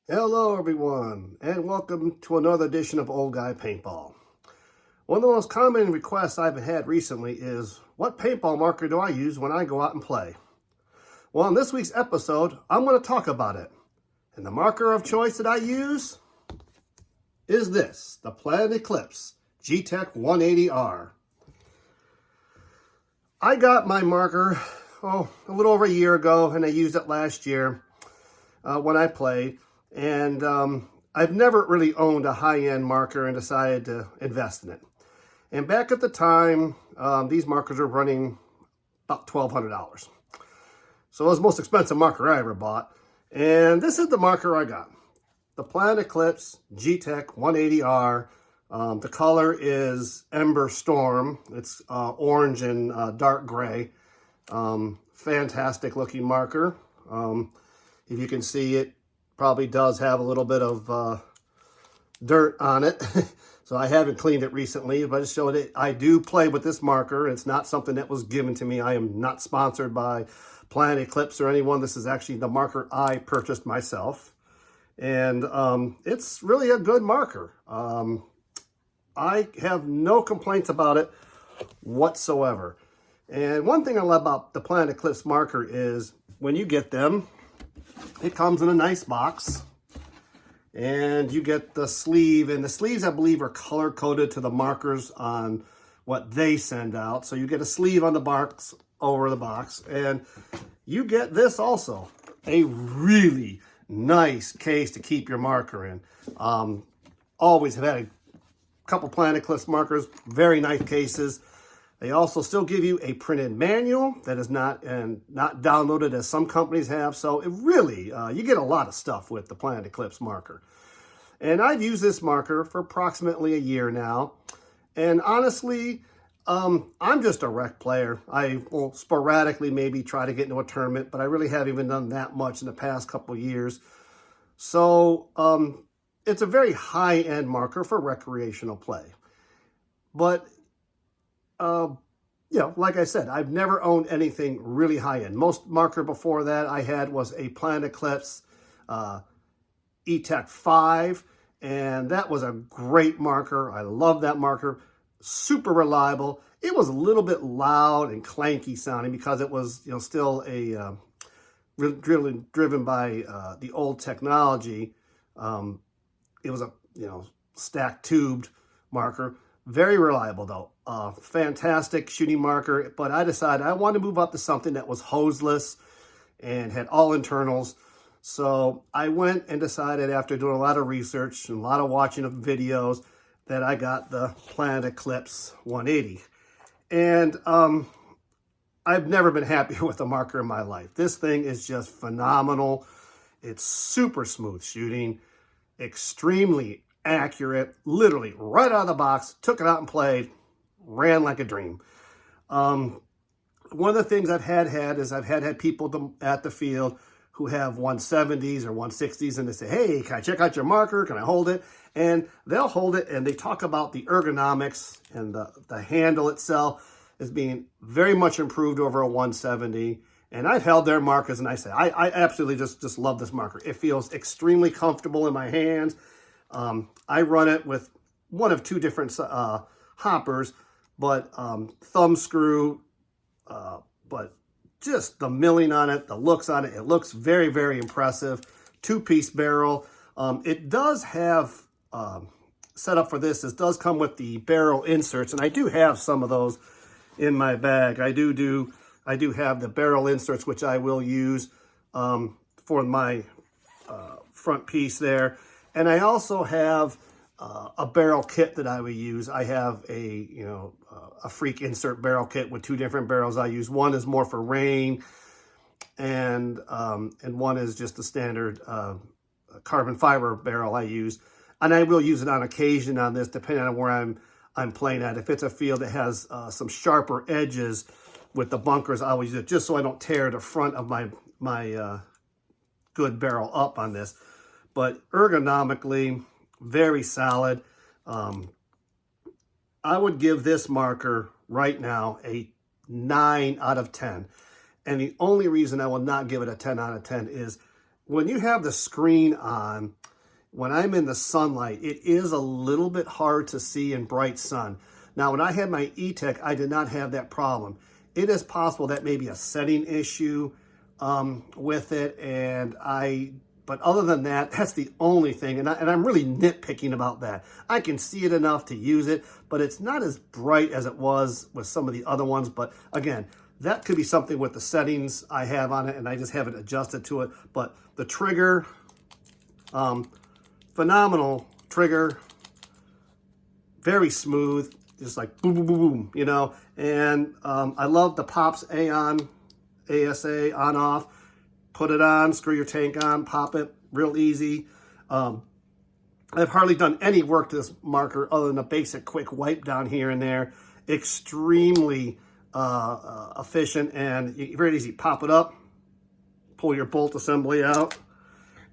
Hello everyone, and welcome to another edition of Old Guy Paintball. One of the most common requests I've had recently is, what paintball marker do I use when I go out and play? Well, in this week's episode, I'm going to talk about it. And the marker of choice that I use is this, the Planet Eclipse G-Tech 180R. I got my marker, a little over a year ago, and I used it last year when I played. And I've never really owned a high-end marker and decided to invest in it. And back at the time, these markers were running about $1,200. So it was the most expensive marker I ever bought. And this is the marker I got. The Planet Eclipse G-Tech 180R. The color is Ember Storm. It's orange and dark gray. Fantastic looking marker. If you can see it, probably does have a little bit of dirt on it. So I haven't cleaned it recently, but it showed it. I do play with this marker. It's not something that was given to me. I am not sponsored by Planet Eclipse or anyone. This is actually the marker I purchased myself. And it's really a good marker. I have no complaints about it whatsoever. And one thing I love about the Planet Eclipse marker is when you get them, it comes in a nice box, and you get the sleeve, and the sleeves I believe are color coded to the markers on what they send out. So you get a sleeve on the box over the box, and you get this also, a really nice case to keep your marker in. Always have had a couple Planet Eclipse markers, very nice cases. They also still give you a printed manual that is not downloaded as some companies have. So it really, you get a lot of stuff with the Planet Eclipse marker. And I've used this marker for approximately a year now. And honestly, I'm just a rec player. I will sporadically maybe try to get into a tournament, but I really haven't even done that much in the past couple of years. So it's a very high-end marker for recreational play. But like I said, I've never owned anything really high-end. Most marker before that I had was a Planet Eclipse E-Tech 5, and that was a great marker. I love that marker. Super reliable. It was a little bit loud and clanky sounding because it was, still a driven by the old technology. It was a, stacked tubed marker. Very reliable though. Fantastic shooting marker, but I decided I wanted to move up to something that was hoseless and had all internals. So I went and decided, after doing a lot of research and a lot of watching of videos, that I got the Planet Eclipse 180. And I've never been happier with a marker in my life. This thing is just phenomenal. It's super smooth shooting, extremely accurate, literally right out of the box, took it out and played, ran like a dream. One of the things I've had is I've had people at the field who have 170s or 160s, and they say, hey, can I check out your marker? Can I hold it? And they'll hold it, and they talk about the ergonomics and the handle itself as being very much improved over a 170. And I've held their markers, and I say, I absolutely just love this marker. It feels extremely comfortable in my hands. I run it with one of two different hoppers, but thumb screw, but just the milling on it, the looks on it, it looks very, very impressive. Two-piece barrel. It does have, set up for this, it does come with the barrel inserts, and I do have some of those in my bag. I do have the barrel inserts, which I will use for my front piece there. And I also have a barrel kit that I would use. I have a freak insert barrel kit with two different barrels I use. One is more for rain, and one is just a standard carbon fiber barrel I use. And I will use it on occasion on this, depending on where I'm playing at. If it's a field that has some sharper edges with the bunkers, I will use it just so I don't tear the front of my good barrel up on this. But ergonomically, very solid. I would give this marker right now a 9 out of 10. And the only reason I will not give it a 10 out of 10 is when you have the screen on, when I'm in the sunlight, it is a little bit hard to see in bright sun. Now, when I had my E-Tech, I did not have that problem. It is possible that may be a setting issue with it, but other than that, that's the only thing, and I'm really nitpicking about that. I can see it enough to use it, but it's not as bright as it was with some of the other ones. But again, that could be something with the settings I have on it, and I just haven't adjusted to it. But the trigger, phenomenal trigger, very smooth, just like boom, boom, boom, boom, you know. And I love the pops ASA on off. Put it on, screw your tank on, pop it, real easy. I've hardly done any work to this marker other than a basic quick wipe down here and there. Extremely efficient and very easy. Pop it up, pull your bolt assembly out,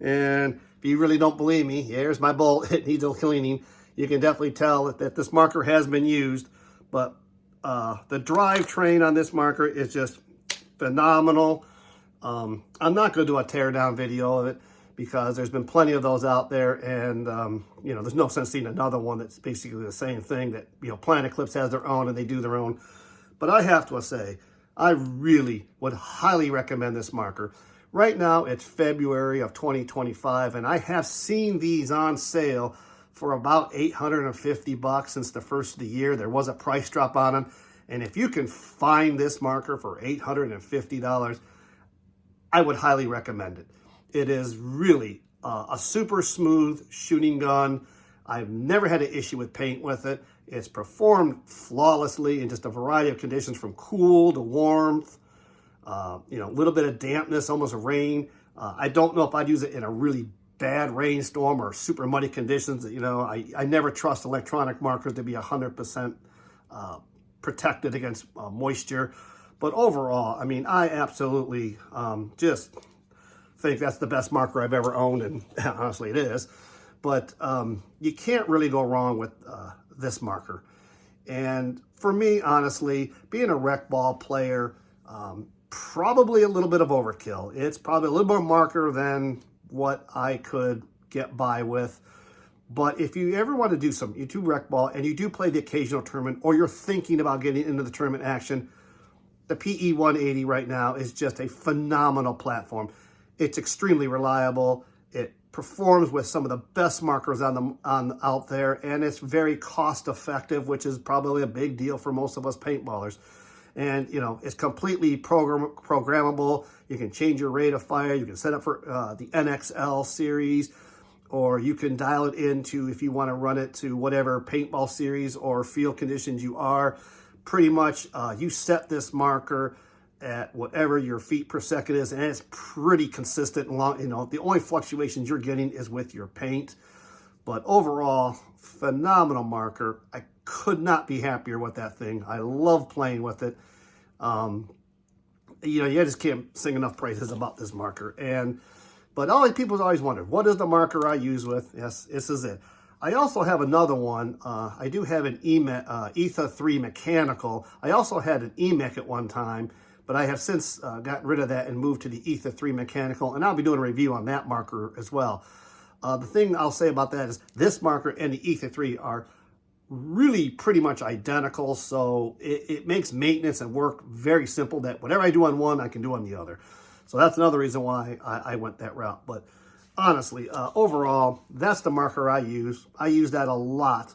and if you really don't believe me, here's my bolt. It needs a cleaning. You can definitely tell that this marker has been used, but the drivetrain on this marker is just phenomenal. I'm not going to do a teardown video of it because there's been plenty of those out there, and you know, there's no sense seeing another one that's basically the same thing that, you know, Planet Eclipse has their own and they do their own. But I have to say, I really would highly recommend this marker. Right now, it's February of 2025, and I have seen these on sale for about $850 since the first of the year. There was a price drop on them, and if you can find this marker for $850, I would highly recommend it. It is really a super smooth shooting gun. I've never had an issue with paint with it. It's performed flawlessly in just a variety of conditions, from cool to warmth, you know, a little bit of dampness, almost rain. I don't know if I'd use it in a really bad rainstorm or super muddy conditions. You know, I never trust electronic markers to be 100% protected against moisture. But overall, I mean, I absolutely just think that's the best marker I've ever owned, and honestly it is. But you can't really go wrong with this marker. And for me, honestly, being a rec ball player, probably a little bit of overkill. It's probably a little more marker than what I could get by with. But if you ever want to do some, you do rec ball and you do play the occasional tournament, or you're thinking about getting into the tournament action, the PE 180 right now is just a phenomenal platform. It's extremely reliable. It performs with some of the best markers out there, and it's very cost effective, which is probably a big deal for most of us paintballers. And you know, it's completely programmable. You can change your rate of fire. You can set up for the NXL series, or you can dial it into, if you want to run it to whatever paintball series or field conditions you are. Pretty much, you set this marker at whatever your feet per second is, and it's pretty consistent and long. You know, the only fluctuations you're getting is with your paint. But overall, phenomenal marker. I could not be happier with that thing. I love playing with it. You know, you just can't sing enough praises about this marker. But all these people always wondered, what is the marker I use with? Yes, this is it. I also have another one. I do have an Ether 3 mechanical. I also had an EMEC at one time, but I have since gotten rid of that and moved to the Ether 3 mechanical, and I'll be doing a review on that marker as well. The thing I'll say about that is this marker and the Ether 3 are really pretty much identical, so it makes maintenance and work very simple, that whatever I do on one, I can do on the other. So that's another reason why I went that route. But honestly, overall, that's the marker I use. I use that a lot,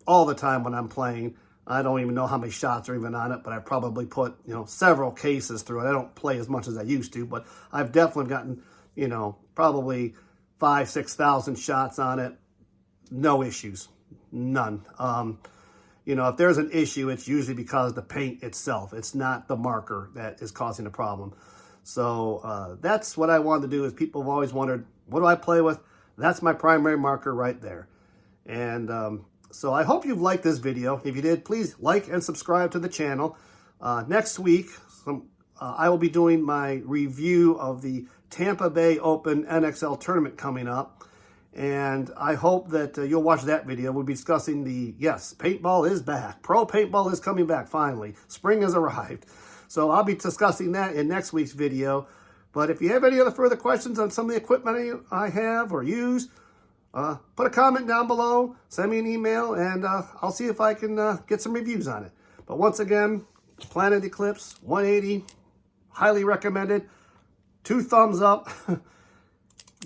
all the time when I'm playing. I don't even know how many shots are even on it, but I probably put, you know, several cases through it. I don't play as much as I used to, but I've definitely gotten, you know, probably 5,000 to 6,000 shots on it. No issues, none. You know, if there's an issue, it's usually because the paint itself. It's not the marker that is causing the problem. So that's what I wanted to do. Is people have always wondered, what do I play with? That's my primary marker right there. And so I hope you've liked this video. If you did, please like and subscribe to the channel. Next week, I will be doing my review of the Tampa Bay Open NXL tournament coming up. And I hope that you'll watch that video. We'll be discussing yes, paintball is back. Pro paintball is coming back finally. Spring has arrived. So I'll be discussing that in next week's video. But if you have any other further questions on some of the equipment I have or use, put a comment down below, send me an email, and I'll see if I can get some reviews on it. But once again, Planet Eclipse 180, highly recommended. 2 thumbs up.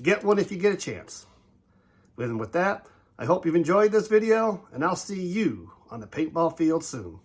Get one if you get a chance. And with that, I hope you've enjoyed this video, and I'll see you on the paintball field soon.